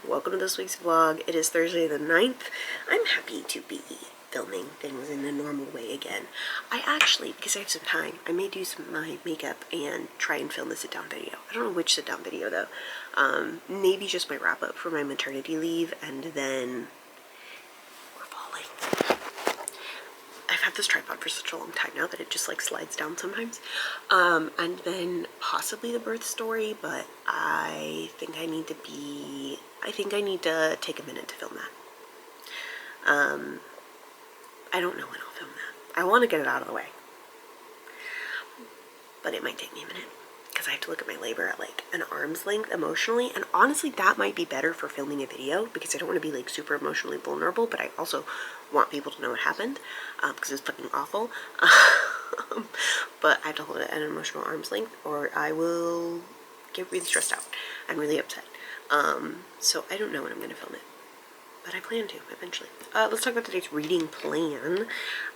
Hello, welcome to this week's vlog. It is Thursday the 9th. I'm happy to be filming things in a normal way again. I actually, because I have some time, I may do some of my makeup and try and film the sit-down video. I don't know which sit-down video though. Maybe just my wrap-up for my maternity leave, and then we're falling. I've had this tripod for such a long time now that it just like slides down sometimes. And then possibly the birth story, but I think I need to take a minute to film that. I don't know when I'll film that. I want to get it out of the way, but it might take me a minute because I have to look at my labor at like an arm's length emotionally, and honestly that might be better for filming a video because I don't want to be like super emotionally vulnerable, but I also want people to know what happened because it's fucking awful. But I have to hold it at an emotional arm's length or I will get really stressed out and really upset. So I don't know when I'm going to film it, but I plan to eventually. Let's talk about today's reading plan.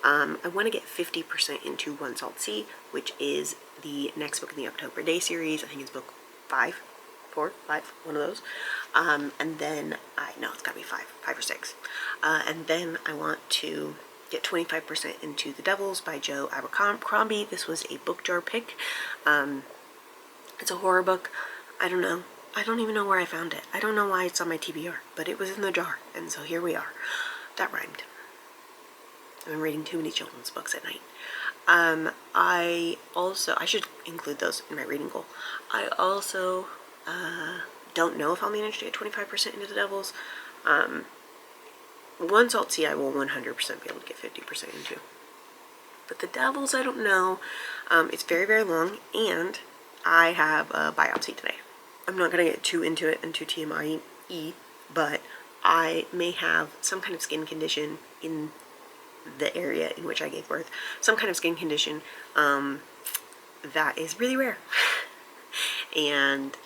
I want to get 50% into One Salt Sea, which is the next book in the October Day series. I think it's book 5, 4, 5, one of those. And then it's gotta be 5 or 6. And then I want to get 25% into The Devils by Joe Abercrombie. This was a book jar pick. It's a horror book. I don't know. I don't even know where I found it. I don't know why it's on my TBR, but it was in the jar, and so here we are. That rhymed. I've been reading too many children's books at night. I should include those in my reading goal. I also don't know if I'll manage to get 25% into The Devils. One Salt Sea I will 100% be able to get 50% into. But The Devils, I don't know. It's very, very long, and I have a biopsy today. I'm not going to get too into it and too TMI-y, but I may have some kind of skin condition in the area in which I gave birth. Some kind of skin condition that is really rare. And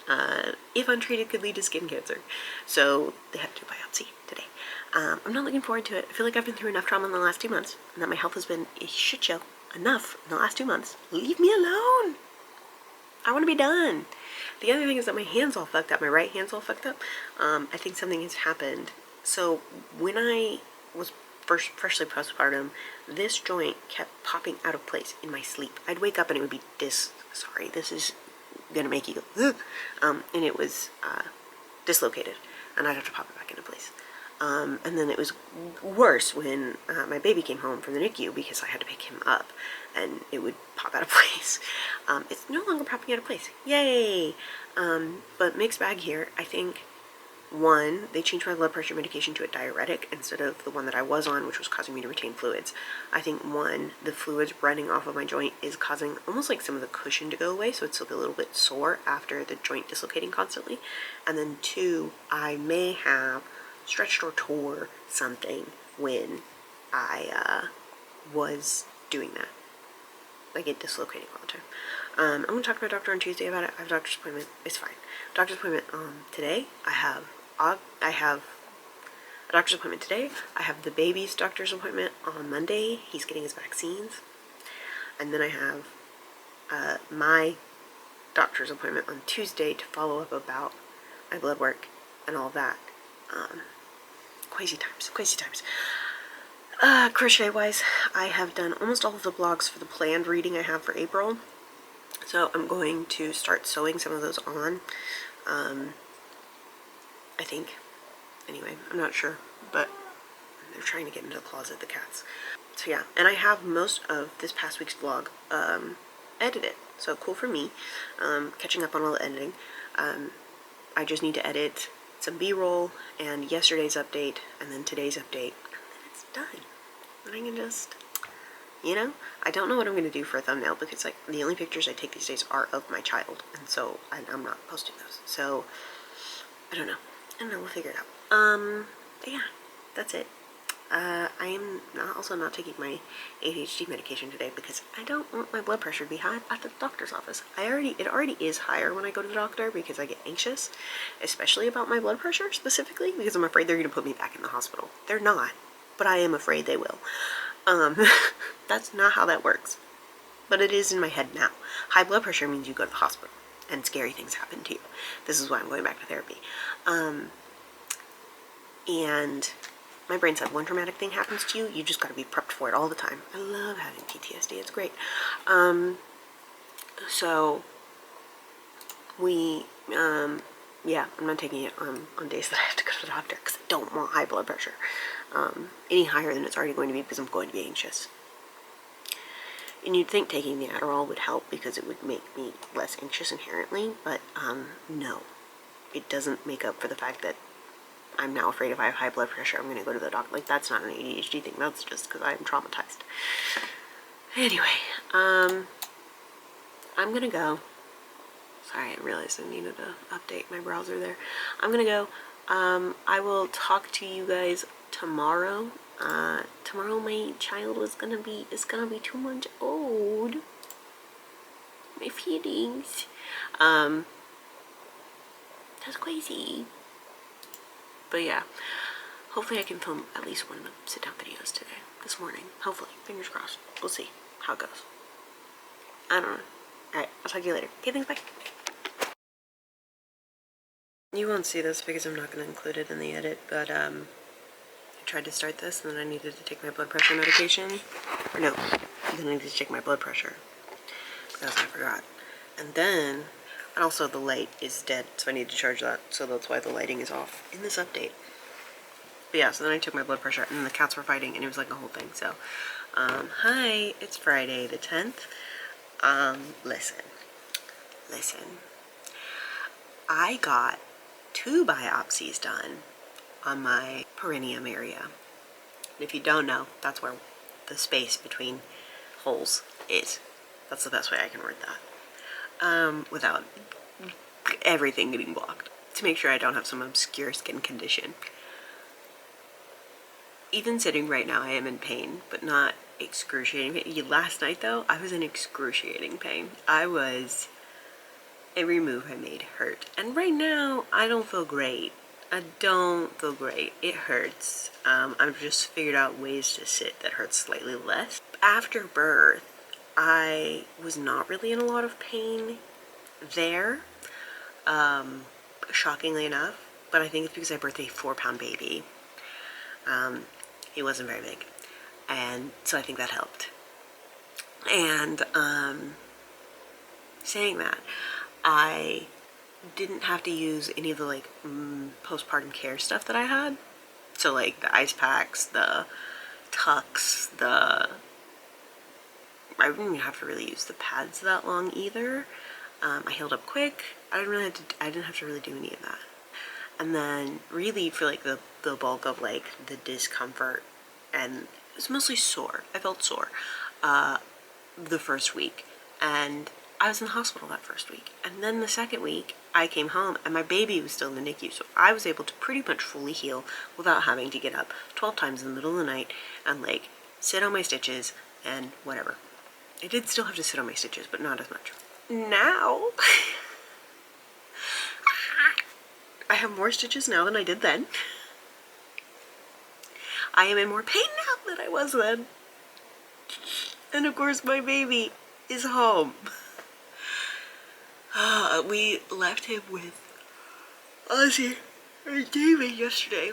if untreated could lead to skin cancer. So they have to do a biopsy today. I'm not looking forward to it. I feel like I've been through enough trauma in the last 2 months and that my health has been a shit show enough in the last 2 months. Leave me alone. I want to be done. The other thing is that my hand's all fucked up. My right hand's all fucked up. I think something has happened. So when I was freshly postpartum, this joint kept popping out of place in my sleep. I'd wake up and it would be this is gonna make you go, and it was dislocated, and I'd have to pop it back into place. And then it was worse when my baby came home from the NICU because I had to pick him up and it would pop out of place. It's no longer popping out of place. Yay! But mixed bag here. I think, one, they changed my blood pressure medication to a diuretic instead of the one that I was on, which was causing me to retain fluids. I think, one, the fluids running off of my joint is causing almost like some of the cushion to go away, so it's a little bit sore after the joint dislocating constantly. And then two, I may have stretched or tore something when I was doing that. Like it dislocating all the time. I'm going to talk to my doctor on Tuesday about it. I have a doctor's appointment. It's fine. Doctor's appointment today. I have a doctor's appointment today. I have the baby's doctor's appointment on Monday. He's getting his vaccines. And then I have my doctor's appointment on Tuesday to follow up about my blood work and all that. Crazy times. Crochet wise, I have done almost all of the blogs for the planned reading I have for April. So I'm going to start sewing some of those on. I think. Anyway, I'm not sure, but they're trying to get into the closet, the cats. So yeah, and I have most of this past week's vlog edited. So cool for me. Catching up on all the editing. I just need to edit some B-roll and yesterday's update and then today's update, and then it's done. And I can just, I don't know what I'm going to do for a thumbnail because like the only pictures I take these days are of my child, and so I'm not posting those. So I don't know, we'll figure it out. But yeah, that's it. I am also not taking my ADHD medication today because I don't want my blood pressure to be high at the doctor's office. It already is higher when I go to the doctor because I get anxious, especially about my blood pressure specifically because I'm afraid they're going to put me back in the hospital. They're not, but I am afraid they will. That's not how that works, but it is in my head now. High blood pressure means you go to the hospital and scary things happen to you. This is why I'm going back to therapy. And my brain said, one traumatic thing happens to you, you just got to be prepped for it all the time. I love having PTSD. It's great. So we, yeah, I'm not taking it on days that I have to go to the doctor because I don't want high blood pressure any higher than it's already going to be because I'm going to be anxious. And you'd think taking the Adderall would help because it would make me less anxious inherently, but no. It doesn't make up for the fact that I'm now afraid if I have high blood pressure, I'm going to go to the doctor. Like, that's not an ADHD thing. That's just because I'm traumatized. Anyway, I'm going to go. Sorry, I realized I needed to update my browser there. I'm going to go. I will talk to you guys tomorrow. Tomorrow my child is gonna be 2 months old. My feelings. That's crazy. But yeah, hopefully I can film at least one of the sit-down videos today, this morning. Hopefully, fingers crossed. We'll see how it goes. I don't know. Alright, I'll talk to you later. Okay, thanks, bye. You won't see this because I'm not going to include it in the edit, but I tried to start this and then I needed to take my blood pressure medication. Or no, then I needed to check my blood pressure because I forgot. And also the light is dead, so I need to charge that, so that's why the lighting is off in this update. But yeah, so then I took my blood pressure and the cats were fighting and it was like a whole thing. So, hi, it's Friday the 10th. Listen. I got 2 biopsies done on my perineum area. And if you don't know, that's where the space between holes is. That's the best way I can word that. Without everything getting blocked. To make sure I don't have some obscure skin condition. Even sitting right now, I am in pain, but not excruciating pain. Last night, though, I was in excruciating pain. Every move I made hurt. And right now, I don't feel great. I don't feel great. It hurts. I've just figured out ways to sit that hurt slightly less. After birth, I was not really in a lot of pain there, shockingly enough. But I think it's because I birthed a 4-pound baby. He wasn't very big. And so I think that helped. And saying that, I didn't have to use any of the like postpartum care stuff that I had. So like the ice packs, the tucks, I didn't even have to really use the pads that long either. I healed up quick. I didn't have to really do any of that. And then really for like the bulk of like the discomfort, and it was mostly sore. I felt sore the first week, and I was in the hospital that first week. And then the second week, I came home and my baby was still in the NICU, so I was able to pretty much fully heal without having to get up 12 times in the middle of the night and like sit on my stitches and whatever. I did still have to sit on my stitches, but not as much. Now, I have more stitches now than I did then. I am in more pain now than I was then. And of course my baby is home. We left him with Ozzy and David yesterday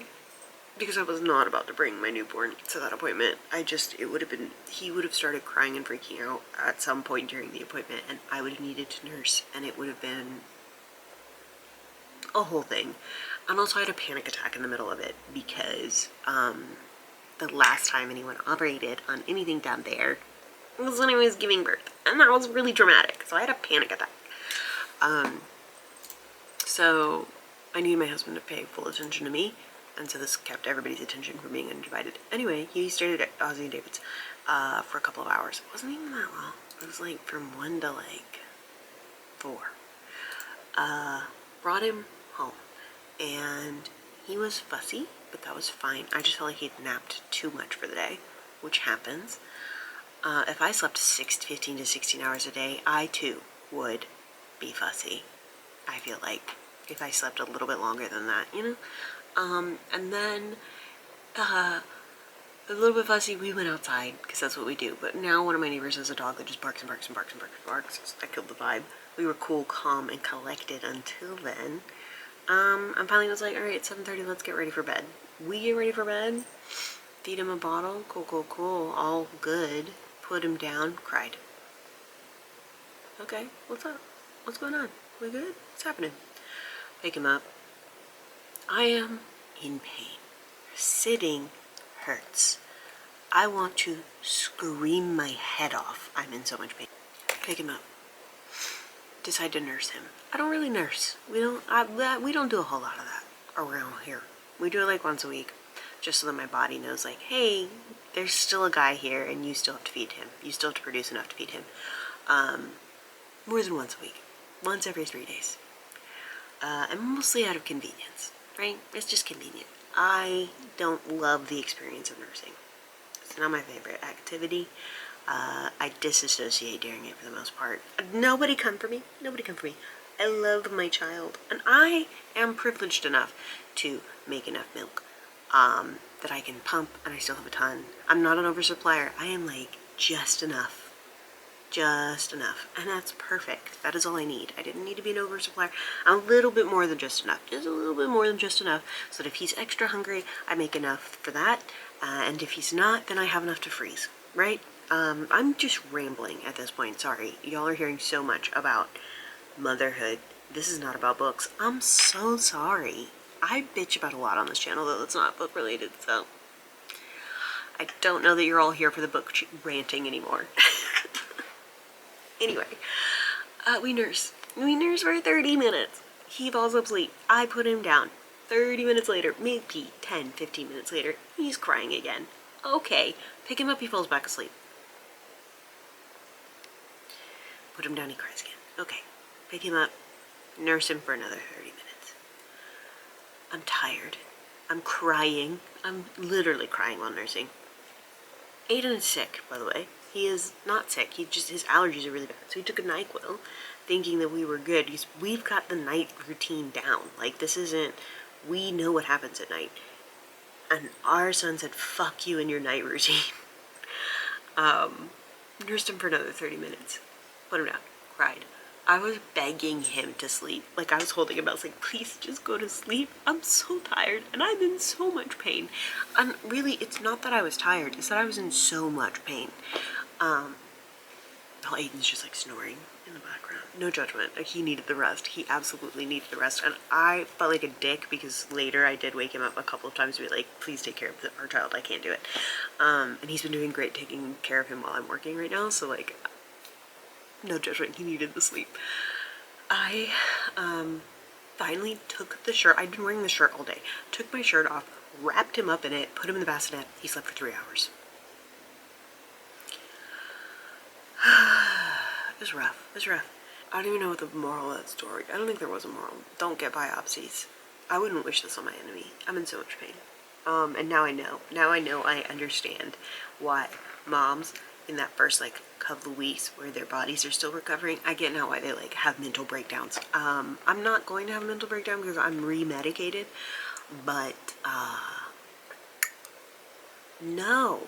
because I was not about to bring my newborn to that appointment. He would have started crying and freaking out at some point during the appointment, and I would have needed to nurse, and it would have been a whole thing. And also I had a panic attack in the middle of it because the last time anyone operated on anything down there was when I was giving birth, and that was really dramatic, so I had a panic attack. So I needed my husband to pay full attention to me, and so this kept everybody's attention from being undivided. Anyway, he stayed at Ozzy and David's for a couple of hours. It wasn't even that long. It was like from 1 to like 4. Brought him home, and he was fussy, but that was fine. I just felt like he'd napped too much for the day, which happens. If I slept 15 to 16 hours a day, I too would be fussy. I feel like if I slept a little bit longer than that, you know? And then a little bit fussy, we went outside because that's what we do. But now one of my neighbors has a dog that just barks and barks and barks and barks and barks. I killed the vibe. We were cool, calm, and collected until then. I finally was like, all right, it's 7:30, let's get ready for bed. We get ready for bed, feed him a bottle, cool, all good. Put him down, cried. Okay, what's up? What's going on? We good? What's happening? Pick him up. I am in pain. Sitting hurts. I want to scream my head off. I'm in so much pain. Pick him up. Decide to nurse him. I don't really nurse. We don't do a whole lot of that around here. We do it like once a week, just so that my body knows, like, hey, there's still a guy here, and you still have to feed him. You still have to produce enough to feed him. More than once a week. Once every 3 days. And mostly out of convenience, right? It's just convenient. I don't love the experience of nursing. It's not my favorite activity. I disassociate during it for the most part. Nobody come for me. Nobody come for me. I love my child. And I am privileged enough to make enough milk that I can pump, and I still have a ton. I'm not an oversupplier. I am like just enough. Just enough. And that's perfect. That is all I need. I didn't need to be an oversupplier. I'm a little bit more than just enough. Just a little bit more than just enough. So that if he's extra hungry, I make enough for that. And if he's not, then I have enough to freeze. Right? I'm just rambling at this point. Sorry. Y'all are hearing so much about motherhood. This is not about books. I'm so sorry. I bitch about a lot on this channel, though it's not book related, so I don't know that you're all here for the book ranting anymore. Anyway, we nurse. We nurse for 30 minutes. He falls asleep. I put him down. 30 minutes later, maybe 10, 15 minutes later, he's crying again. Okay, pick him up, he falls back asleep. Put him down, he cries again. Okay, pick him up, nurse him for another 30 minutes. I'm tired. I'm crying. I'm literally crying while nursing. Aiden is sick, by the way. He is not sick. His allergies are really bad. So he took a NyQuil, thinking that we were good. We've got the night routine down. Like, this isn't, we know what happens at night. And our son said, fuck you and your night routine. Nursed him for another 30 minutes. Put him down. Cried. I was begging him to sleep. Like, I was holding him. I was like, please just go to sleep. I'm so tired and I'm in so much pain. And really, it's not that I was tired. It's that I was in so much pain. While Aiden's just like snoring in the background. No judgment. Like, he needed the rest. He absolutely needed the rest. And I felt like a dick because later I did wake him up a couple of times to be like, please take care of our child. I can't do it. And he's been doing great taking care of him while I'm working right now. So, like, no judgment. He needed the sleep. I finally took the shirt. I'd been wearing the shirt all day. Took my shirt off, wrapped him up in it, put him in the bassinet. He slept for 3 hours. It was rough. It was rough. I don't even know what the moral of that story. I don't think there was a moral. Don't get biopsies. I wouldn't wish this on my enemy. I'm in so much pain. And now I know. Now I know. I understand why moms in that first like couple of weeks where their bodies are still recovering, I get now why they like have mental breakdowns. I'm not going to have a mental breakdown because I'm re-medicated, but no,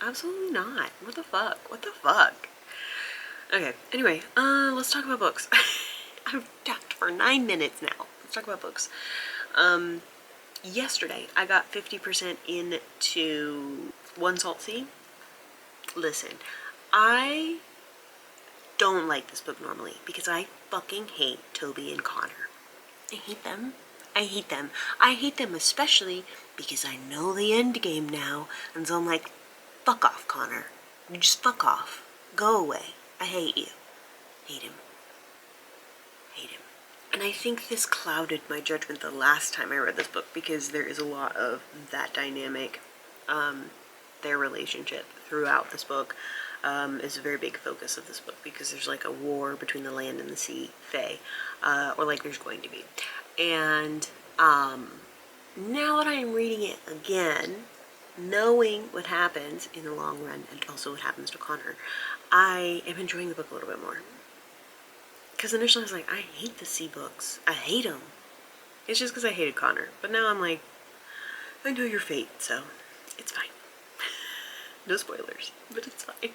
absolutely not. What the fuck? Okay, anyway, let's talk about books. I've talked for 9 minutes now. Let's talk about books. Yesterday I got 50% into One Salt Sea. Listen, I don't like this book normally because I fucking hate Toby and Connor. I hate them. I hate them especially because I know the end game now, and so I'm like, fuck off, Connor. You just fuck off. Go away. I hate you. Hate him. And I think this clouded my judgment the last time I read this book because there is a lot of that dynamic, their relationship throughout this book is a very big focus of this book because there's like a war between the land and the sea, Fae, or like there's going to be. And now that I am reading it again, knowing what happens in the long run and also what happens to Connor, I am enjoying the book a little bit more. Because initially I was like, I hate the sea books. I hate them. It's just because I hated Connor. But now I'm like, I know your fate, so it's fine. No spoilers, but it's fine.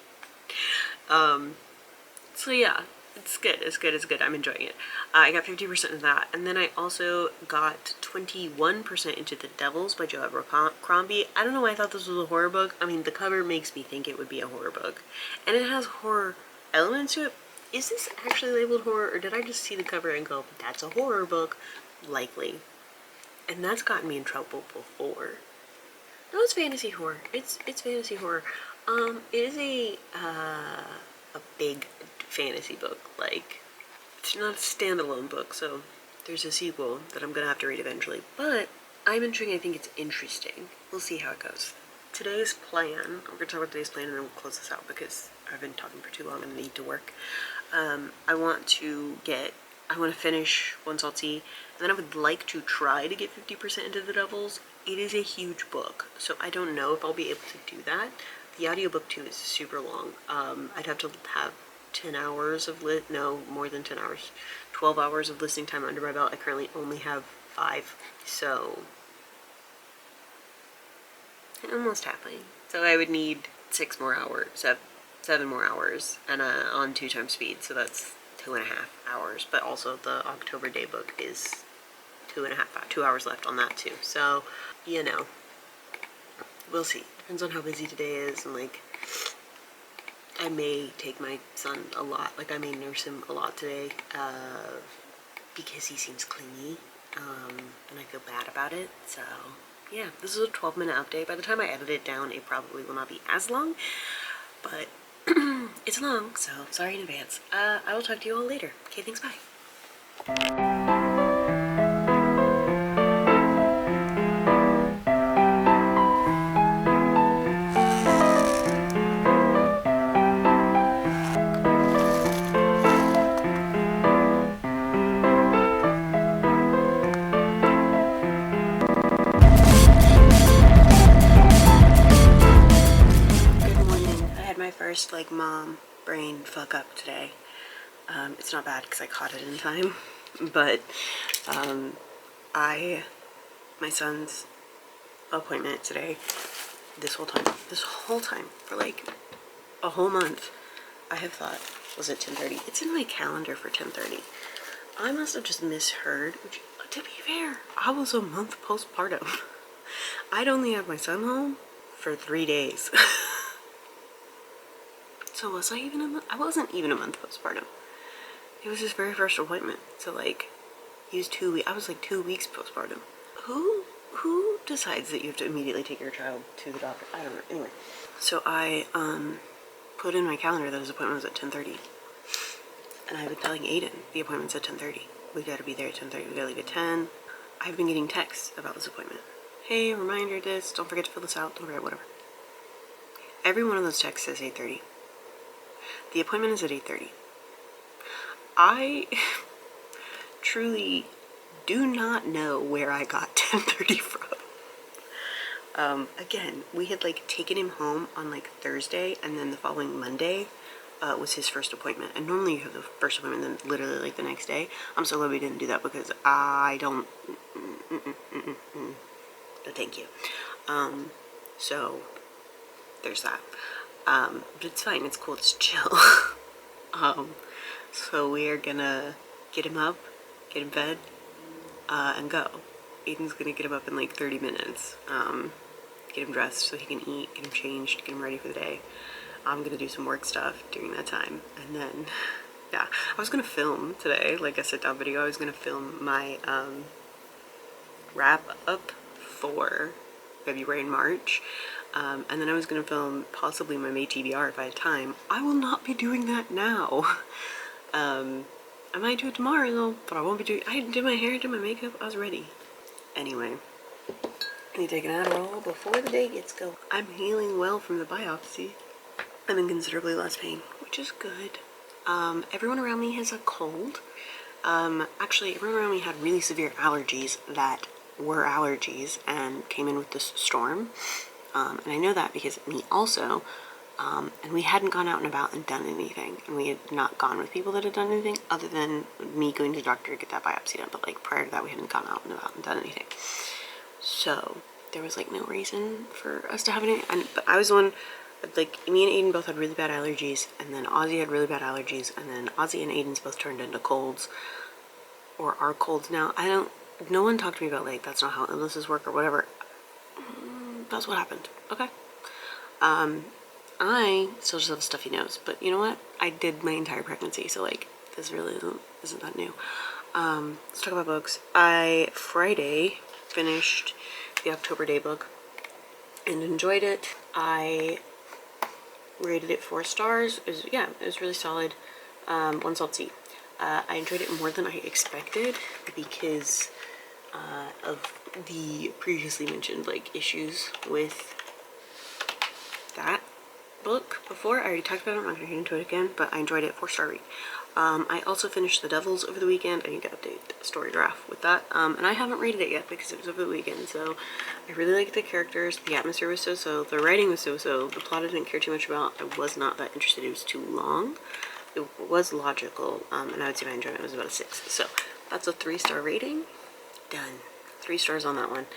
So yeah, it's good, it's good, it's good. I'm enjoying it. I got 50% of that, and then I also got 21% into The Devils by Joe Abercrombie. I don't know why I thought this was a horror book. I mean, the cover makes me think it would be a horror book, and it has horror elements to it. Is this actually labeled horror, or did I just see the cover and go, that's a horror book? Likely. And that's gotten me in trouble before. No, it's fantasy horror. It's fantasy horror. It is a big fantasy book. Like, it's not a standalone book, so there's a sequel that I'm gonna have to read eventually. But I'm intrigued. I think it's interesting. We'll see how it goes. Today's plan, we're gonna talk about today's plan and then we'll close this out because I've been talking for too long and I need to work. I want to finish One Salty, and then I would like to try to get 50% into The Devils. It is a huge book, so I don't know if I'll be able to do that. The audiobook too is super long. I'd have to have 10 hours of more than 10 hours, 12 hours of listening time under my belt. I currently only have 5, so almost halfway. So I would need 6 more hours, 7 more hours, and on 2 times speed, so that's 2.5 hours. But also the October Day book is 2 hours left on that too. So, you know, we'll see. Depends on how busy today is, and like, I may take my son a lot. Like, I may nurse him a lot today, because he seems clingy, and I feel bad about it. So, yeah, this is a 12-minute update. By the time I edit it down, it probably will not be as long, but it's long, so sorry in advance. I will talk to you all later. Okay, thanks, bye. First, like, mom brain fuck up today. It's not bad because I caught it in time, but my son's appointment today, this whole time for like a whole month, I have thought was at 10:30. It's in my calendar for 10:30. I must have just misheard, which, to be fair, I was a month postpartum. I'd only have my son home for 3 days. So was I even a month? I wasn't even a month postpartum. It was his very first appointment. So like, he was 2 weeks. I was like 2 weeks postpartum. Who decides that you have to immediately take your child to the doctor? I don't know. Anyway, so I put in my calendar that his appointment was at 10:30, and I've been telling Aiden the appointment's at 10:30. We got to be there at 10:30. We got to leave at 10. I've been getting texts about this appointment. Hey, reminder this. Don't forget to fill this out. Don't forget whatever. Every one of those texts says 8:30. The appointment is at 8:30. I truly do not know where I got 10:30 from. Again, we had like taken him home on like Thursday, and then the following Monday was his first appointment. And normally you have the first appointment then literally like the next day. I'm so glad we didn't do that because I don't. But thank you. So there's that. But it's fine, it's cool, it's chill. So we are gonna get him up, get him fed, and go. Aiden's gonna get him up in like 30 minutes, get him dressed so he can eat, get him changed, get him ready for the day. I'm gonna do some work stuff during that time, and then, yeah. I was gonna film today, like a sit-down video. I was gonna film my, wrap-up for February and March. And then I was going to film possibly my May TBR if I had time. I will not be doing that now. I might do it tomorrow though, but I won't be doing. I did my hair, did my makeup, I was ready. Anyway, I need to take an Adderall before the day gets going. I'm healing well from the biopsy. I'm in considerably less pain, which is good. Everyone around me has a cold. Actually, everyone around me had really severe allergies that were allergies and came in with this storm. And I know that because me also, and we hadn't gone out and about and done anything, and we had not gone with people that had done anything other than me going to the doctor to get that biopsy done, but like prior to that we hadn't gone out and about and done anything. So there was like no reason for us to have anything, but I was the one like, me and Aiden both had really bad allergies, and then Ozzy had really bad allergies, and then Ozzy and Aiden's both turned into colds, or are colds now. No one talked to me about, like, that's not how illnesses work or whatever. That's what happened, okay? I still just have a stuffy nose, but you know what? I did my entire pregnancy, so, like, this really isn't that new. Let's talk about books. I, Friday, finished the October Day book and enjoyed it. I rated it 4 stars. It was really solid. 1 salt C. I enjoyed it more than I expected because of the previously mentioned, like, issues with that book before. I already talked about it. I'm not going to get into it again, but I enjoyed it. 4-star read. I also finished The Devils over the weekend. I need to update the story draft with that. And I haven't rated it yet because it was over the weekend. So I really liked the characters. The atmosphere was so-so. The writing was so-so. The plot I didn't care too much about. I was not that interested. It was too long. It was logical. And I would say my enjoyment was about a 6. So that's a 3-star rating. Done. 3 stars on that one.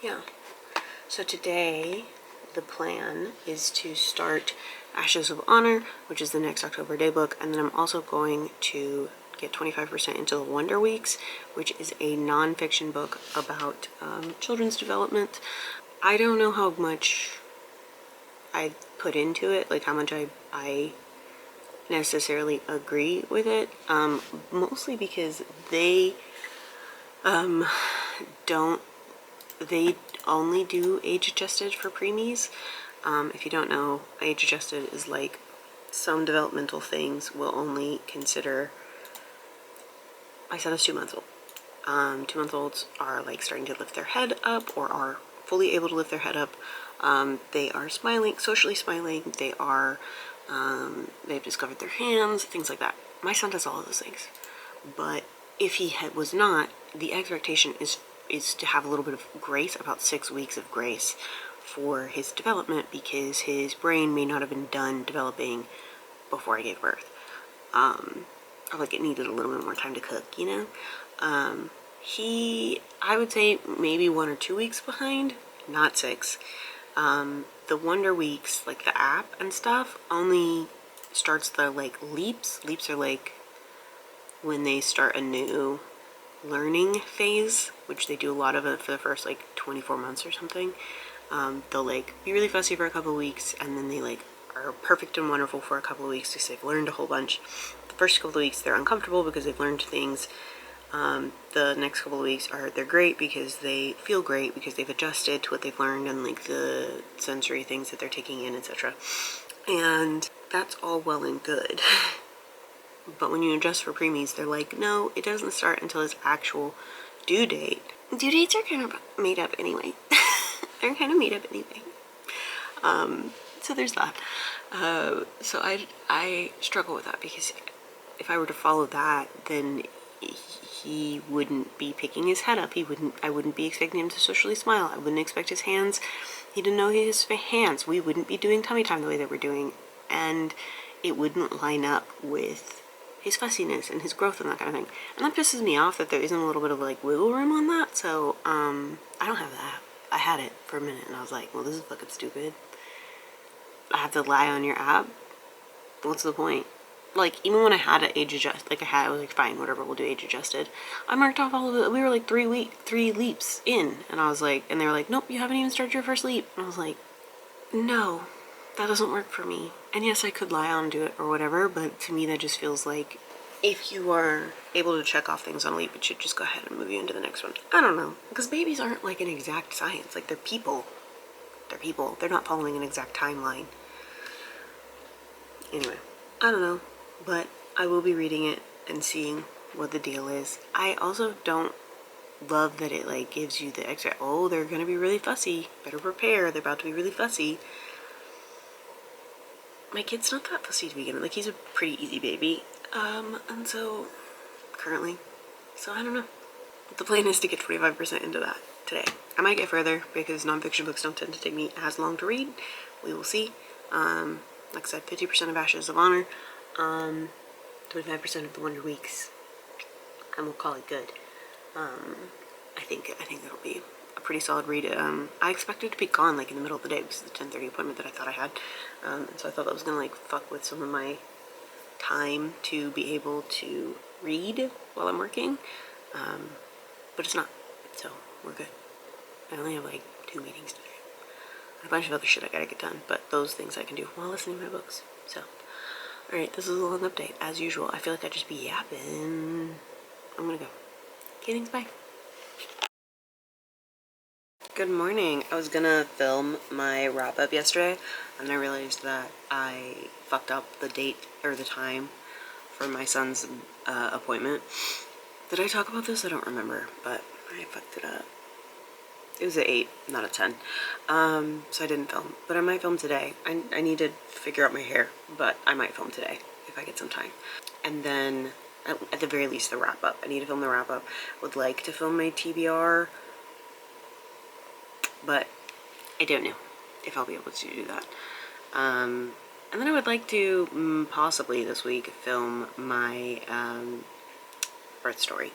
Yeah. So today, the plan is to start Ashes of Honor, which is the next October Day book, and then I'm also going to get 25% into the Wonder Weeks, which is a non-fiction book about children's development. I don't know how much I put into it, like how much I necessarily agree with it, mostly because they they only do age-adjusted for preemies. If you don't know, age-adjusted is like some developmental things will only consider, my son is 2 months old. 2-month-olds are like starting to lift their head up or are fully able to lift their head up. They are smiling, socially smiling. They are, they've discovered their hands, things like that. My son does all of those things. But if he was not, the expectation is to have a little bit of grace, about 6 weeks of grace for his development, because his brain may not have been done developing before I gave birth. Or like it needed a little bit more time to cook, you know? I would say maybe 1 or 2 weeks behind, not 6. The Wonder Weeks, like the app and stuff, only starts the like leaps. Leaps are like when they start a new learning phase, which they do a lot of it for the first like 24 months or something. They'll like be really fussy for a couple of weeks, and then they like are perfect and wonderful for a couple of weeks because they've learned a whole bunch. The first couple of weeks they're uncomfortable because they've learned things. The next couple of weeks they're great because they feel great because they've adjusted to what they've learned and like the sensory things that they're taking in, etc. And that's all well and good. But when you adjust for preemies, they're like, no, it doesn't start until its actual due date. Due dates are kind of made up anyway. They're kind of made up anyway. So there's that. So I struggle with that because if I were to follow that, then he wouldn't be picking his head up. I wouldn't be expecting him to socially smile. I wouldn't expect his hands. He didn't know his hands. We wouldn't be doing tummy time the way that we're doing. And it wouldn't line up with his fussiness and his growth and that kind of thing. And that pisses me off that there isn't a little bit of like wiggle room on that. So I don't have that. I had it for a minute and I was like, well, this is fucking stupid. I have to lie on your app? What's the point? Like, even when I had an age adjust, I was like, fine, whatever, we'll do age adjusted. I marked off all of it. We were like 3 leaps in, and I was like, and they were like, nope, you haven't even started your first leap. And I was like, no, that doesn't work for me. And yes, I could lie on do it or whatever, but to me that just feels like if you are able to check off things on a leap, it should just go ahead and move you into the next one. I don't know, because babies aren't like an exact science. Like, they're people. They're people. They're not following an exact timeline. Anyway, I don't know, but I will be reading it and seeing what the deal is. I also don't love that it like gives you the extra, oh, they're gonna be really fussy, better prepare, they're about to be really fussy. My kid's not that fussy to begin with. Like, he's a pretty easy baby, and so currently, so I don't know. But the plan is to get 25% into that today. I might get further because nonfiction books don't tend to take me as long to read. We will see. Like I said, 50% of Ashes of Honor, 25% of the Wonder Weeks, and we'll call it good. I think that'll be a pretty solid read. I expected to be gone like in the middle of the day because of the 10:30 appointment that I thought I had, and so I thought that was gonna like fuck with some of my time to be able to read while I'm working, but it's not, so we're good. I only have like 2 meetings today. A bunch of other shit I gotta get done, but those things I can do while listening to my books. So, alright, this is a long update, as usual. I feel like I just be yapping. I'm gonna go. Okay, thanks, bye. Good morning. I was gonna film my wrap-up yesterday, and I realized that I fucked up the date, or the time, for my son's appointment. Did I talk about this? I don't remember, but I fucked it up. It was at 8, not at 10. So I didn't film, but I might film today. I need to figure out my hair, but I might film today if I get some time. And then, at the very least, the wrap-up. I need to film the wrap-up. Would like to film my TBR, but I don't know if I'll be able to do that. And then I would like to possibly this week film my birth story.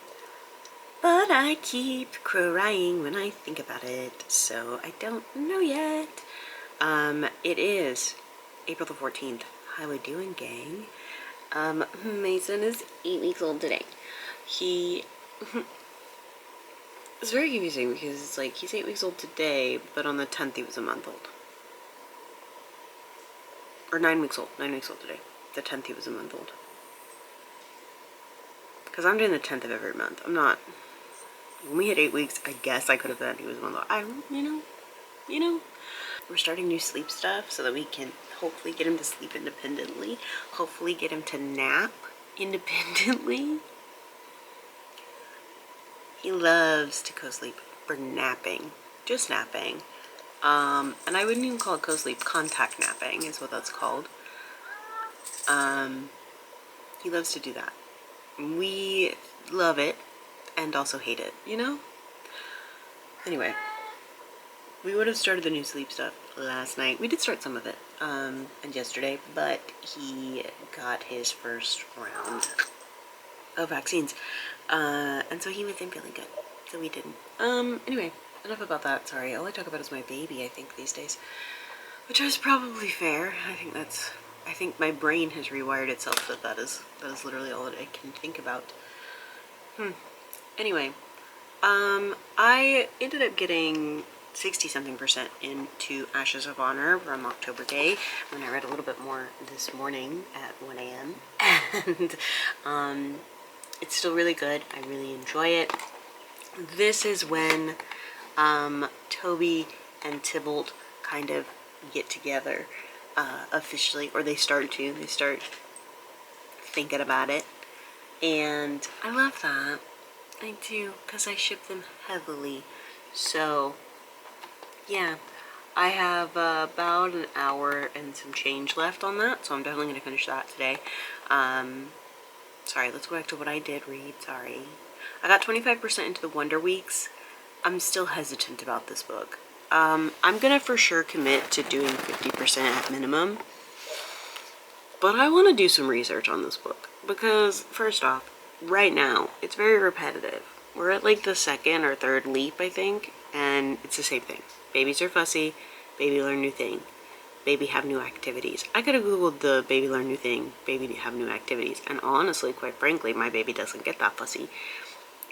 But I keep crying when I think about it, so I don't know yet. It is April the 14th. How we doing, gang? My son is 8 weeks old today. He... It's very confusing because it's like, he's 8 weeks old today, but on the 10th he was a month old. Or 9 weeks old. 9 weeks old today. The 10th he was a month old. Because I'm doing the 10th of every month. I'm not... When we hit 8 weeks, I guess I could have said he was a month old. I don't, you know. We're starting new sleep stuff so that we can hopefully get him to sleep independently. Hopefully get him to nap independently. He loves to co-sleep for napping. Just napping. And I wouldn't even call it co-sleep. Contact napping is what that's called. He loves to do that. We love it and also hate it, you know? Anyway, we would have started the new sleep stuff last night. We did start some of it, and yesterday, but he got his first round of vaccines, and so he wasn't feeling good, so we didn't. Anyway, enough about that. Sorry, all I talk about is my baby, I think, these days, which is probably fair. I think my brain has rewired itself that is literally all that I can think about. Anyway, I ended up getting 60-something% into Ashes of Honor from October Day, when I read a little bit more this morning at 1 a.m. and it's still really good. I really enjoy it. This is when Toby and Tybalt kind of get together officially, or they start thinking about it, and I love that. I do, because I ship them heavily. So yeah, I have about an hour and some change left on that, so I'm definitely going to finish that today. Sorry, let's go back to what I did read. Sorry. I got 25% into the Wonder Weeks. I'm still hesitant about this book. I'm going to for sure commit to doing 50% at minimum. But I want to do some research on this book. Because, first off, right now, it's very repetitive. We're at like the 2nd or 3rd leap, I think. And it's the same thing. Babies are fussy. Baby learn new thing. Baby have new activities. I could have googled the baby learn new thing, baby have new activities, and honestly, quite frankly, my baby doesn't get that fussy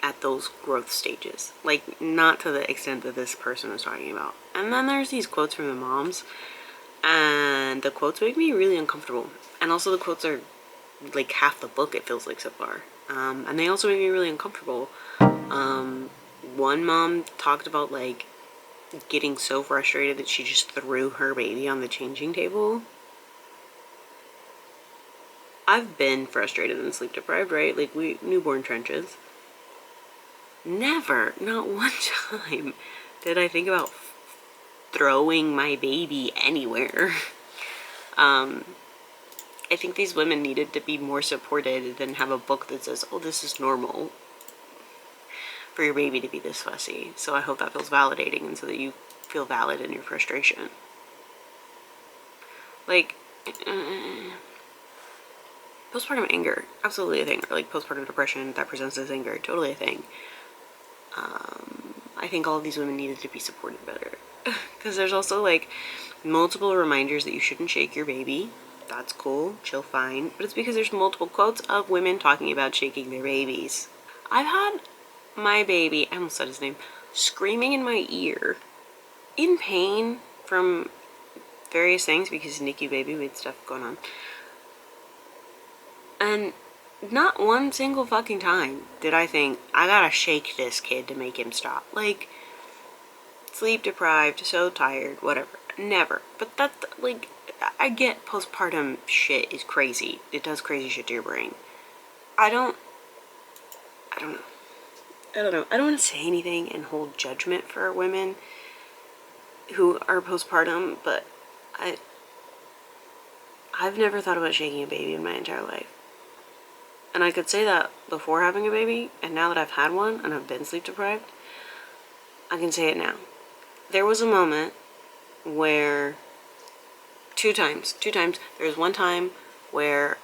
at those growth stages. Like, not to the extent that this person was talking about. And then there's these quotes from the moms, and the quotes make me really uncomfortable. And also the quotes are like half the book, it feels like, so far. And they also make me really uncomfortable. One mom talked about, like, getting so frustrated that she just threw her baby on the changing table. I've been frustrated and sleep deprived, right? Like, we newborn trenches. Never, not one time, did I think about throwing my baby anywhere. I think these women needed to be more supported than have a book that says, oh, this is normal for your baby to be this fussy. So I hope that feels validating, and so that you feel valid in your frustration. Like, postpartum anger, absolutely a thing. Or like postpartum depression that presents as anger, totally a thing. I think all of these women needed to be supported better. Because there's also like multiple reminders that you shouldn't shake your baby. That's cool, chill, fine. But it's because there's multiple quotes of women talking about shaking their babies. I've had my baby, I almost said his name, screaming in my ear in pain from various things because NICU baby, we had stuff going on. And not one single fucking time did I think, I gotta shake this kid to make him stop. Like, sleep deprived, so tired, whatever. Never. But that, like, I get postpartum shit is crazy. It does crazy shit to your brain. I don't know. I don't want to say anything and hold judgment for women who are postpartum, but I've never thought about shaking a baby in my entire life. And I could say that before having a baby, and now that I've had one and I've been sleep deprived, I can say it now. There was a moment where, two times. There was one time where,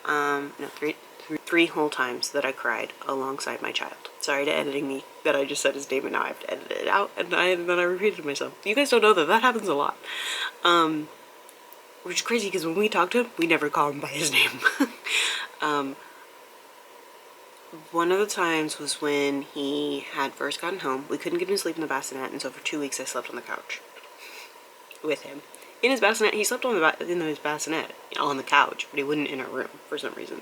three whole times that I cried alongside my child. Sorry to editing me that I just said his name and now I have to edit it out, and then I repeated myself. You guys don't know that happens a lot. Which is crazy because when we talk to him, we never call him by his name. One of the times was when he had first gotten home. We couldn't get him to sleep in the bassinet, and so for 2 weeks I slept on the couch with him. In his bassinet, he slept in his bassinet on the couch, but he wouldn't in our room for some reason.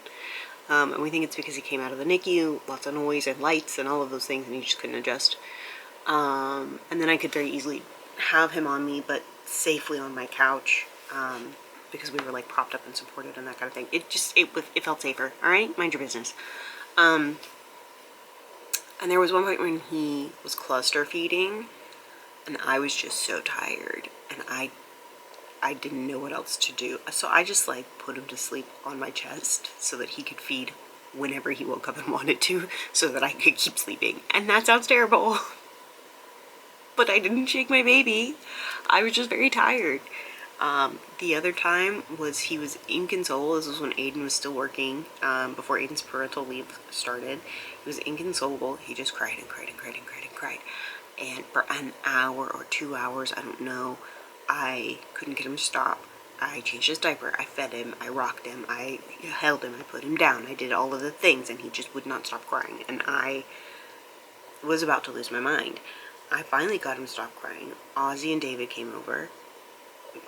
And we think it's because he came out of the NICU, lots of noise and lights and all of those things, and he just couldn't adjust. And then I could very easily have him on me, but safely on my couch, because we were like propped up and supported and that kind of thing. It felt safer. All right, mind your business. And there was one point when he was cluster feeding, and I was just so tired, and I didn't know what else to do. So I just like put him to sleep on my chest so that he could feed whenever he woke up and wanted to, so that I could keep sleeping. And that sounds terrible, but I didn't shake my baby. I was just very tired. The other time was he was inconsolable. This was when Aiden was still working, before Aiden's parental leave started. He was inconsolable. He just cried and cried and cried and cried and cried. And for an hour or 2 hours, I don't know, I couldn't get him to stop. I changed his diaper, I fed him, I rocked him, I held him, I put him down, I did all of the things, and he just would not stop crying. And I was about to lose my mind. I finally got him to stop crying. Ozzy and David came over.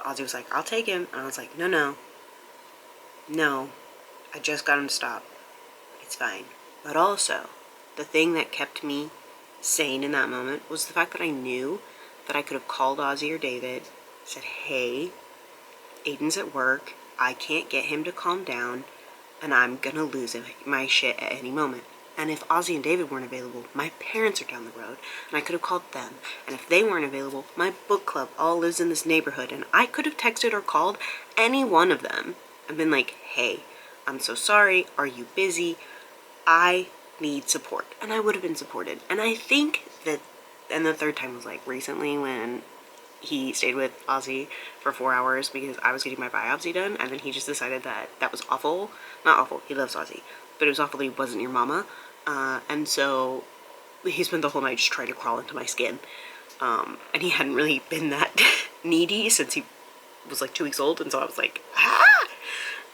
Ozzy was like, I'll take him. And I was like, no, I just got him to stop. It's fine. But also, the thing that kept me sane in that moment was the fact that I knew that I could have called Ozzy or David, said, hey, Aiden's at work, I can't get him to calm down, and I'm gonna lose my shit at any moment. And if Ozzy and David weren't available, my parents are down the road, and I could have called them. And if they weren't available, my book club all lives in this neighborhood, and I could have texted or called any one of them and been like, hey, I'm so sorry, are you busy? I need support. And I would have been supported. And I think that, and the third time was like recently when he stayed with Ozzy for 4 hours because I was getting my biopsy done, and then he just decided that that was awful. Not awful, he loves Ozzy, but it was awful that he wasn't your mama. And so he spent the whole night just trying to crawl into my skin. And he hadn't really been that needy since he was like 2 weeks old, and so I was like, ah!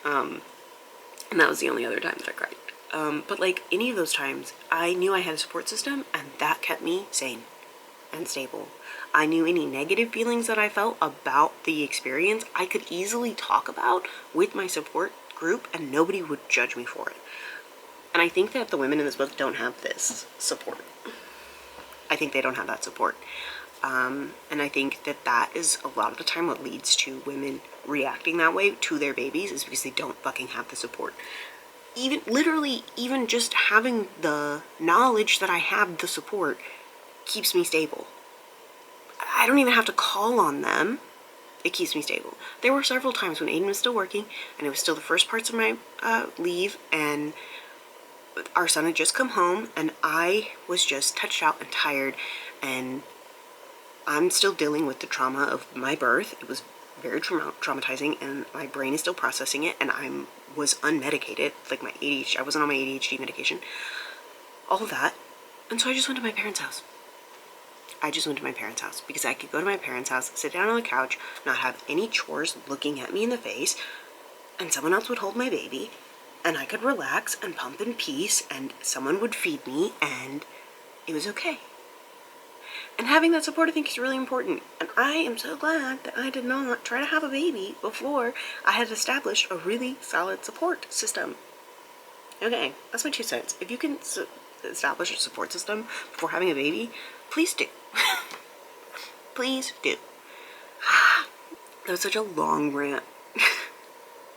And that was the only other time that I cried. But like any of those times, I knew I had a support system, and that kept me sane and stable. I knew any negative feelings that I felt about the experience, I could easily talk about with my support group, and nobody would judge me for it. And I think that the women in this book don't have this support. I think they don't have that support. And I think that that is a lot of the time what leads to women reacting that way to their babies, is because they don't fucking have the support. Even just having the knowledge that I have the support keeps me stable. I don't even have to call on them. It keeps me stable. There were several times when Aiden was still working, and it was still the first parts of my leave, and our son had just come home, and I was just touched out and tired, and I'm still dealing with the trauma of my birth. It was very traumatizing, and my brain is still processing it, and I was unmedicated, like my ADHD, I wasn't on my ADHD medication, all of that. And so I just went to my parents' house. I just went to my parents' house because I could go to my parents' house, sit down on the couch, not have any chores looking at me in the face, and someone else would hold my baby, and I could relax and pump in peace, and someone would feed me, and it was okay. And having that support, I think, is really important. And I am so glad that I did not try to have a baby before I had established a really solid support system. Okay, that's my 2 cents. If you can establish a support system before having a baby, please do. Please do. That was such a long rant.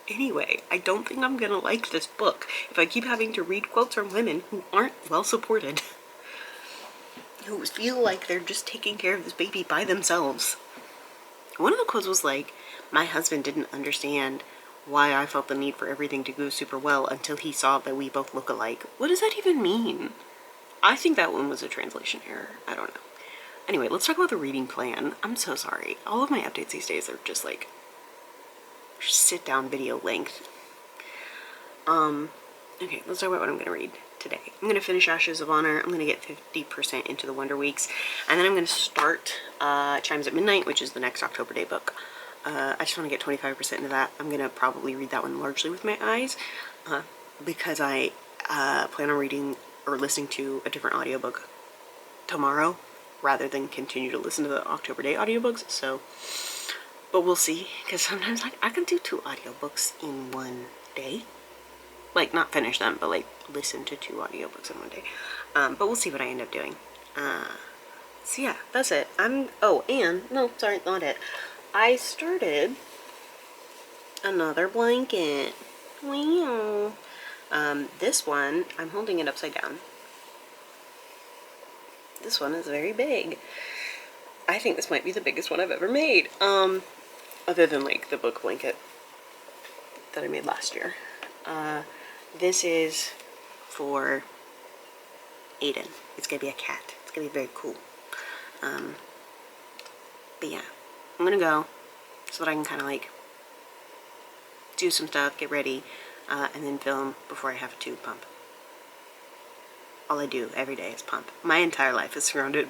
Anyway, I don't think I'm gonna like this book if I keep having to read quotes from women who aren't well supported. Who feel like they're just taking care of this baby by themselves. One of the quotes was like, my husband didn't understand why I felt the need for everything to go super well until he saw that we both look alike. What does that even mean? I think that one was a translation error. I don't know. Anyway, let's talk about the reading plan. I'm so sorry. All of my updates these days are just like sit down video length. Okay, let's talk about what I'm gonna read today. I'm gonna finish Ashes of Honor. I'm gonna get 50% into the Wonder Weeks, and then I'm gonna start Chimes at Midnight, which is the next October Day book. I just want to get 25% into that. I'm gonna probably read that one largely with my eyes, because I plan on reading or listening to a different audiobook tomorrow rather than continue to listen to the October Day audiobooks. So, but we'll see, because sometimes I can do 2 audiobooks in one day. Like, not finish them, but like listen to 2 audiobooks in one day. But we'll see what I end up doing. So yeah, that's it. Oh, and no, sorry, not it. I started another blanket. Wow. This one, I'm holding it upside down. This one is very big. I think this might be the biggest one I've ever made. Other than like the book blanket that I made last year. This is for Aiden. It's gonna be a cat. It's gonna be very cool. But yeah, I'm gonna go so that I can kind of like do some stuff, get ready, and then film before I have to pump. All I do every day is pump. My entire life is surrounded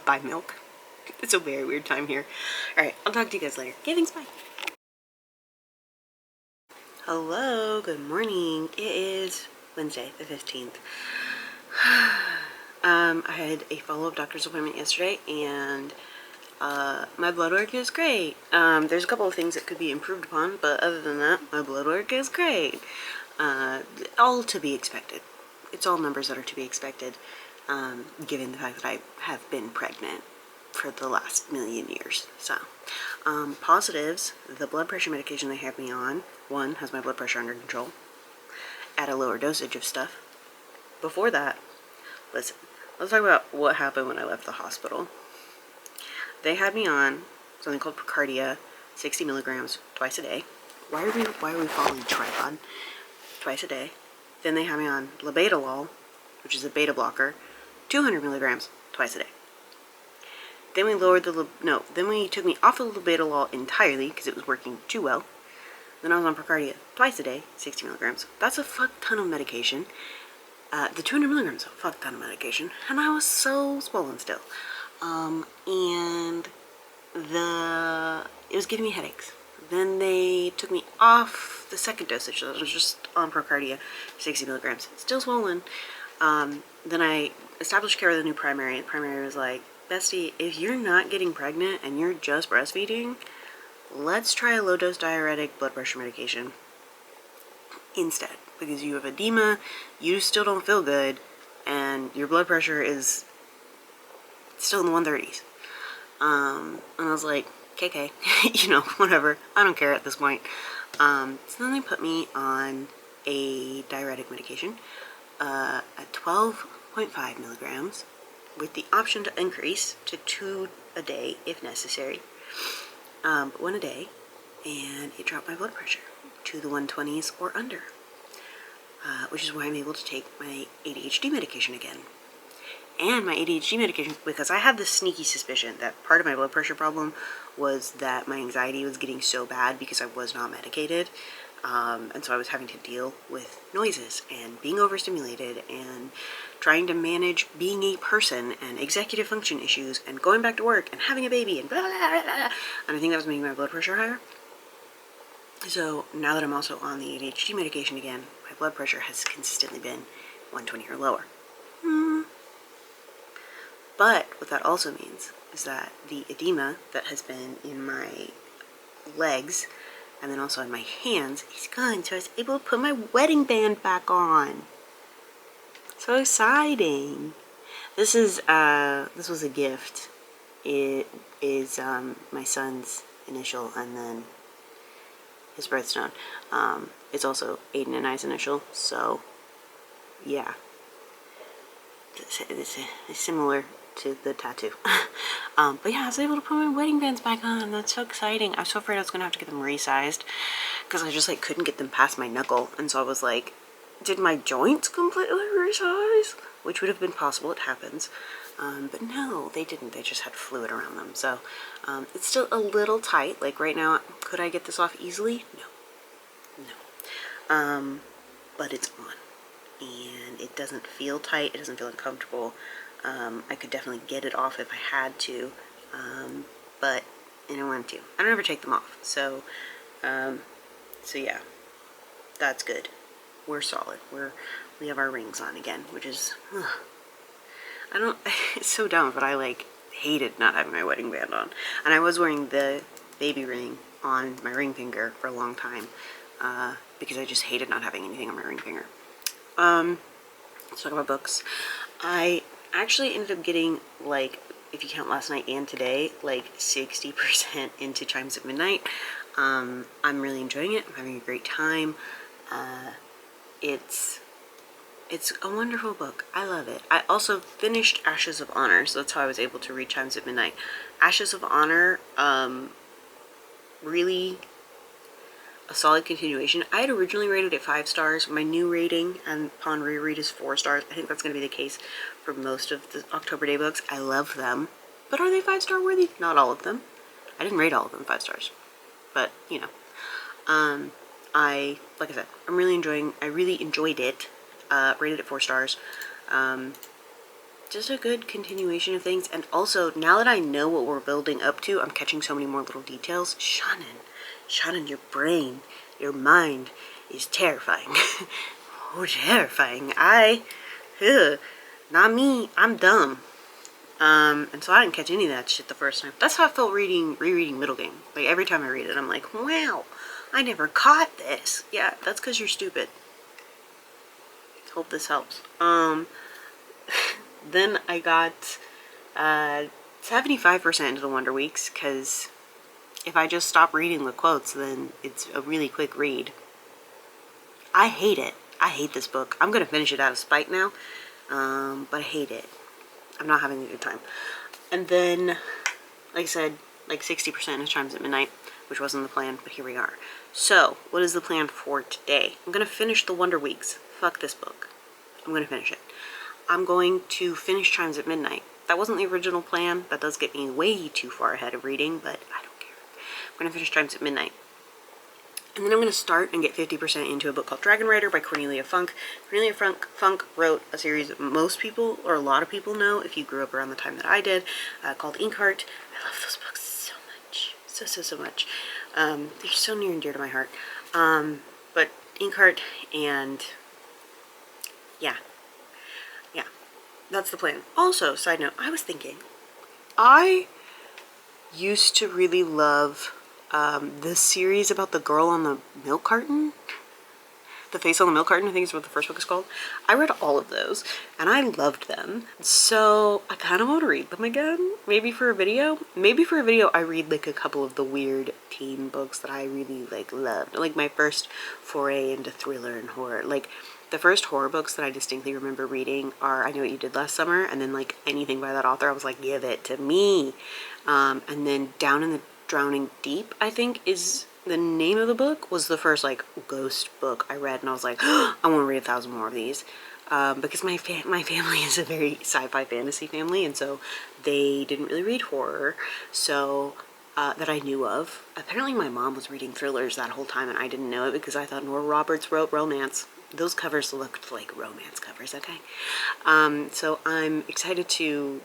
by milk. It's a very weird time here. Alright, I'll talk to you guys later. Okay, thanks, bye. Hello, good morning. It is Wednesday, the 15th. I had a follow-up doctor's appointment yesterday, and my blood work is great. There's a couple of things that could be improved upon, but other than that, my blood work is great. All to be expected. It's all numbers that are to be expected, given the fact that I have been pregnant for the last million years. So, positives, the blood pressure medication they have me on, one, has my blood pressure under control at a lower dosage of stuff. Before that, listen, let's talk about what happened when I left the hospital. They had me on something called Procardia, 60 milligrams twice a day. Why are we following tripod? Twice a day. Then they had me on labetalol, which is a beta blocker, 200 milligrams twice a day. Then we lowered then we took me off of labetalol entirely because it was working too well. Then I was on Procardia twice a day, 60 milligrams. That's a fuck ton of medication. The 200 milligrams is a fuck ton of medication. And I was so swollen still. And it was giving me headaches. Then they took me off the second dosage, so I was just on Procardia, 60 milligrams. Still swollen. Then I established care with a new primary. The primary was like, Bestie, if you're not getting pregnant and you're just breastfeeding, let's try a low-dose diuretic blood pressure medication instead. Because you have edema, you still don't feel good, and your blood pressure is still in the 130s. And I was like, okay, you know, whatever. I don't care at this point. So then they put me on a diuretic medication at 12.5 milligrams with the option to increase to 2 a day if necessary. But 1 a day, and it dropped my blood pressure to the 120s or under, which is why I'm able to take my ADHD medication again. And my ADHD medication, because I had this sneaky suspicion that part of my blood pressure problem was that my anxiety was getting so bad because I was not medicated, And so I was having to deal with noises and being overstimulated and trying to manage being a person and executive function issues and going back to work and having a baby and blah, blah, blah, blah. And I think that was making my blood pressure higher. So now that I'm also on the ADHD medication again, my blood pressure has consistently been 120 or lower. But what that also means is that the edema that has been in my legs and then also in my hands is gone, so I was able to put my wedding band back on. So exciting. This was a gift. It is my son's initial and then his birthstone. It's also Aiden and I's initial, so yeah. It's similar to the tattoo. But yeah, I was able to put my wedding bands back on. That's so exciting. I was so afraid I was gonna have to get them resized because I just like couldn't get them past my knuckle, and so I was like, did my joints completely resize? Which would have been possible, it happens. But no, they didn't. They just had fluid around them. So it's still a little tight. Like right now, could I get this off easily? No. But it's on. And it doesn't feel tight. It doesn't feel uncomfortable. I could definitely get it off if I had to. But I don't want to. I don't ever take them off. So yeah, that's good. We're solid. We have our rings on again, which is, it's so dumb, but I like hated not having my wedding band on. And I was wearing the baby ring on my ring finger for a long time, because I just hated not having anything on my ring finger. Let's talk about books. I actually ended up getting, like, if you count last night and today, like 60% into Chimes at Midnight. I'm really enjoying it. I'm having a great time. It's a wonderful book. I love it. I also finished Ashes of Honor, so that's how I was able to read Chimes at Midnight. Ashes of Honor, really a solid continuation. I had originally rated it 5 stars. My new rating and upon reread is 4 stars. I think that's going to be the case for most of the October Day books. I love them. But are they 5-star worthy? Not all of them. I didn't rate all of them 5 stars. But, you know. Like I said, I really enjoyed it. Rated it 4 stars. Just a good continuation of things. And also, now that I know what we're building up to, I'm catching so many more little details. Shannon, your brain, your mind is terrifying. Oh, terrifying. Not me. I'm dumb. And so I didn't catch any of that shit the first time. That's how I felt rereading Middle Game. Like, every time I read it, I'm like, wow, I never caught this. Yeah, that's because you're stupid. Hope this helps. Then I got 75% into the Wonder Weeks, because if I just stop reading the quotes, then it's a really quick read. I hate it. I hate this book. I'm going to finish it out of spite now, but I hate it. I'm not having a good time. And then, like I said, like 60% of Chimes at Midnight, which wasn't the plan, but here we are. So, what is the plan for today? I'm going to finish the Wonder Weeks. Fuck this book. I'm going to finish it. I'm going to finish Chimes at Midnight. That wasn't the original plan. That does get me way too far ahead of reading, but I don't care. I'm going to finish Chimes at Midnight. And then I'm going to start and get 50% into a book called Dragon Rider by Cornelia Funk. Cornelia Funk wrote a series that most people, or a lot of people know, if you grew up around the time that I did, called Inkheart. I love those books so much. So much. They're so near and dear to my heart. But Inkheart, and yeah, that's the plan. Also, side note, I was thinking, I used to really love this series about the girl on the milk carton. The Face on the Milk Carton, I think is what the first book is called. I read all of those, and I loved them. So I kind of want to read them again. Maybe for a video. Maybe for a video I read like a couple of the weird teen books that I really like loved. Like my first foray into thriller and horror. Like the first horror books that I distinctly remember reading are I Know What You Did Last Summer, and then like anything by that author I was like, give it to me. And then Down in the Drowning Deep, I think is the name of the book, was the first like ghost book I read, and I was like, oh, I want to read 1,000 more of these, because my family is a very sci-fi fantasy family, and so they didn't really read horror. So that I knew of. Apparently my mom was reading thrillers that whole time and I didn't know it because I thought Nora Roberts wrote romance. Those covers looked like romance covers, okay? So I'm excited to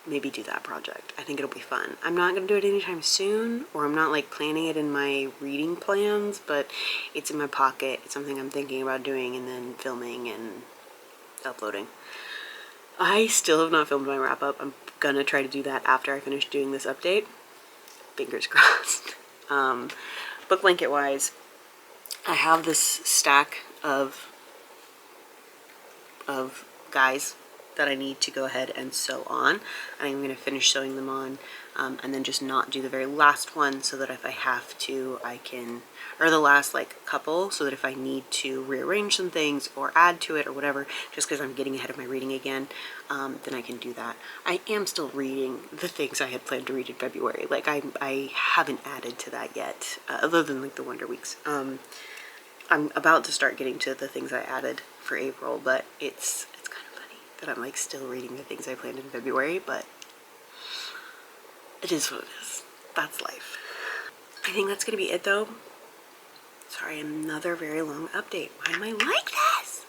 maybe do that project. I think it'll be fun. I'm not going to do it anytime soon, or I'm not like planning it in my reading plans, but it's in my pocket. It's something I'm thinking about doing and then filming and uploading. I still have not filmed my wrap-up. I'm gonna try to do that after I finish doing this update. Fingers crossed. Book blanket wise, I have this stack of guys that I need to go ahead and sew on, and I'm going to finish sewing them on, and then just not do the very last one, so that if I have to, I can, or the last like couple, so that if I need to rearrange some things or add to it or whatever, just because I'm getting ahead of my reading again, then I can do that. I am still reading the things I had planned to read in February. Like I haven't added to that yet, other than like the Wonder Weeks. I'm about to start getting to the things I added for April, but it's kind of funny that I'm like still reading the things I planned in February, but it is what it is. That's life. I think that's gonna be it though. Sorry, another very long update. Why am I like this?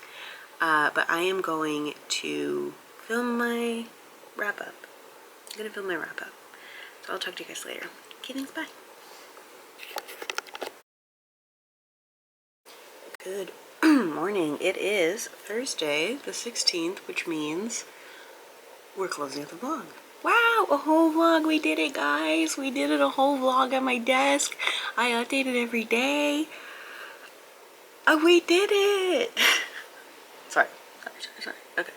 But I am going to film my wrap up. I'm gonna film my wrap up. So I'll talk to you guys later. Okay, thanks, bye. Good morning. It is Thursday the 16th, which means we're closing out the vlog. Wow, a whole vlog. We did it, guys. We did it, a whole vlog at my desk. I updated every day. Oh, we did it. Sorry. Okay.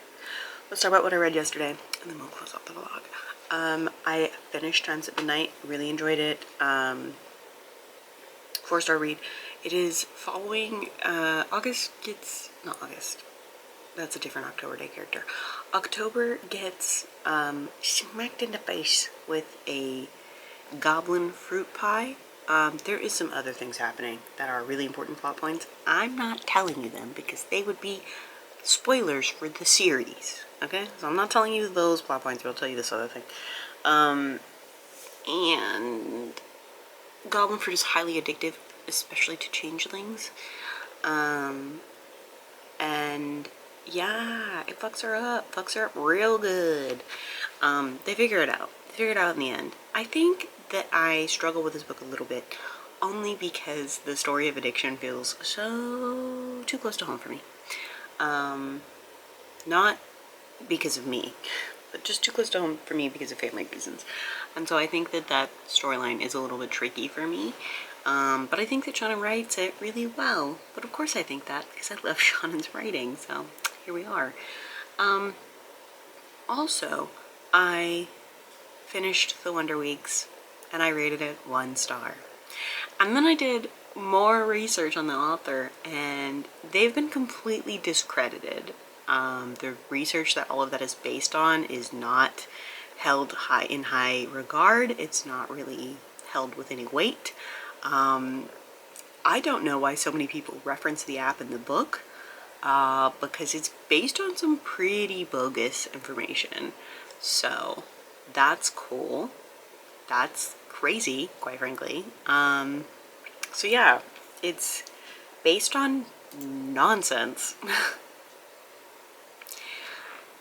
Let's talk about what I read yesterday, and then we'll close out the vlog. I finished Times at Midnight. Really enjoyed it. 4-star read. It is following, August gets, not August, that's a different October Day character. October gets smacked in the face with a goblin fruit pie. There is some other things happening that are really important plot points. I'm not telling you them because they would be spoilers for the series, okay? So I'm not telling you those plot points, but I'll tell you this other thing. And goblin fruit is highly addictive, especially to changelings. And yeah, it fucks her up real good. They figure it out. They figure it out in the end. I think that I struggle with this book a little bit, only because the story of addiction feels so too close to home for me. Not because of me, but just too close to home for me because of family reasons. And so I think that that storyline is a little bit tricky for me. But I think that Shannon writes it really well. But of course I think that because I love Shannon's writing, so here we are. Also, I finished the Wonder Weeks and I rated it 1 star. And then I did more research on the author and they've been completely discredited. The research that all of that is based on is not held in high regard. It's not really held with any weight. I don't know why so many people reference the app in the book, because it's based on some pretty bogus information. So that's cool. That's crazy, quite frankly. So yeah, it's based on nonsense.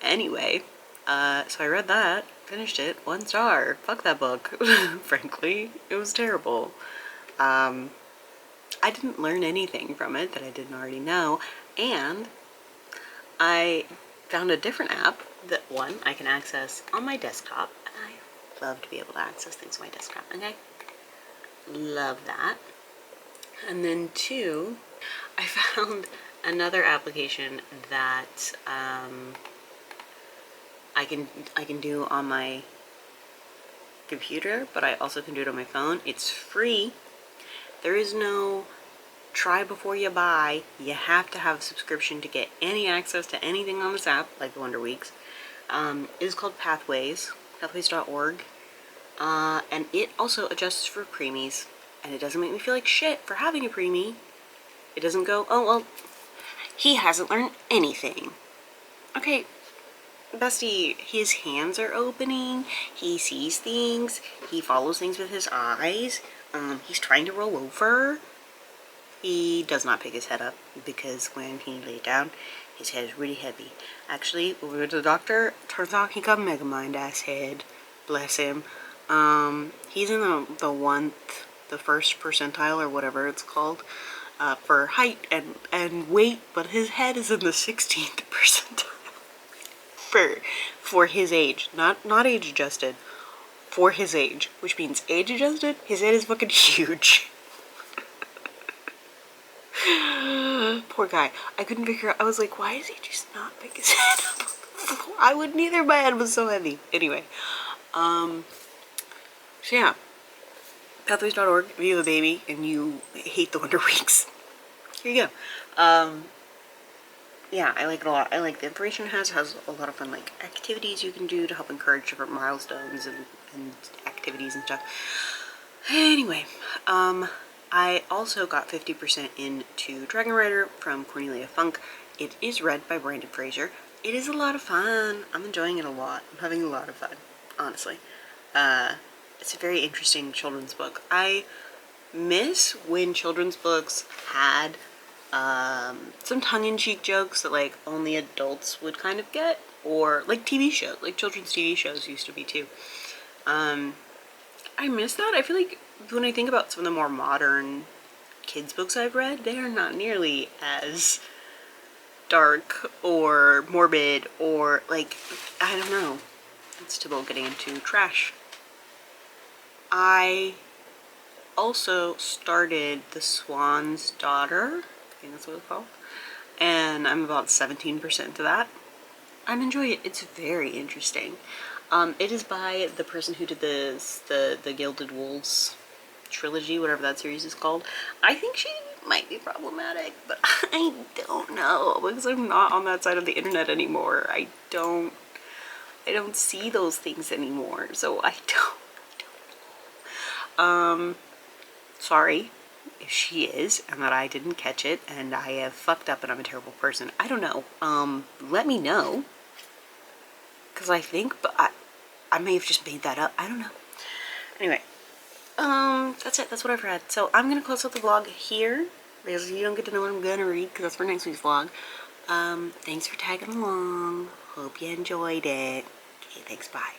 Anyway, so I read that, finished it, 1 star. Fuck that book, frankly. It was terrible. I didn't learn anything from it that I didn't already know, and I found a different app that, 1, I can access on my desktop, and I love to be able to access things on my desktop, okay? Love that. And then 2, I found another application that I can do on my computer, but I also can do it on my phone. It's free. There is no try before you buy. You have to have a subscription to get any access to anything on this app, like the Wonder Weeks. It is called Pathways, pathways.org, and it also adjusts for preemies, and it doesn't make me feel like shit for having a preemie. It doesn't go, oh, well, he hasn't learned anything. Okay, Bestie, his hands are opening, he sees things, he follows things with his eyes, he's trying to roll over. He does not pick his head up because when he lay down, his head is really heavy. Actually, when we went to the doctor, turns out he got a Megamind ass head. Bless him. He's in the first percentile or whatever it's called, for height and weight, but his head is in the 16th percentile. For his age, not age adjusted, for his age, which means age adjusted, his head is fucking huge. Poor guy. I couldn't figure out, I was like, why does he just not pick his head up? I wouldn't either, my head was so heavy. Anyway, so yeah, pathways.org, if you have a baby and you hate the winter weeks, here you go. Yeah, I like it a lot. I like the information it has a lot of fun, like, activities you can do to help encourage different milestones and activities and stuff. Anyway, I also got 50% into Dragon Rider from Cornelia Funk. It is read by Brandon Fraser. It is a lot of fun. I'm enjoying it a lot. I'm having a lot of fun, honestly. It's a very interesting children's book. I miss when children's books had some tongue-in-cheek jokes that like only adults would kind of get, or like TV shows, like children's TV shows used to be too. I miss that. I feel like when I think about some of the more modern kids books I've read, they are not nearly as dark or morbid or like, I don't know. It's typical getting into trash. I also started The Swan's Daughter, I think that's what it's called, and I'm about 17% to that. I'm enjoying it. It's very interesting. It is by the person who did the Gilded Wolves trilogy, whatever that series is called. I think she might be problematic, but I don't know because I'm not on that side of the internet anymore. I don't see those things anymore, so I don't know. Sorry if she is and that I didn't catch it and I have fucked up and I'm a terrible person. I don't know. Let me know. Because I think, but I may have just made that up. I don't know. Anyway, that's it. That's what I've read. So I'm going to close out the vlog here because you don't get to know what I'm going to read because that's for next week's vlog. Thanks for tagging along. Hope you enjoyed it. Okay, thanks. Bye.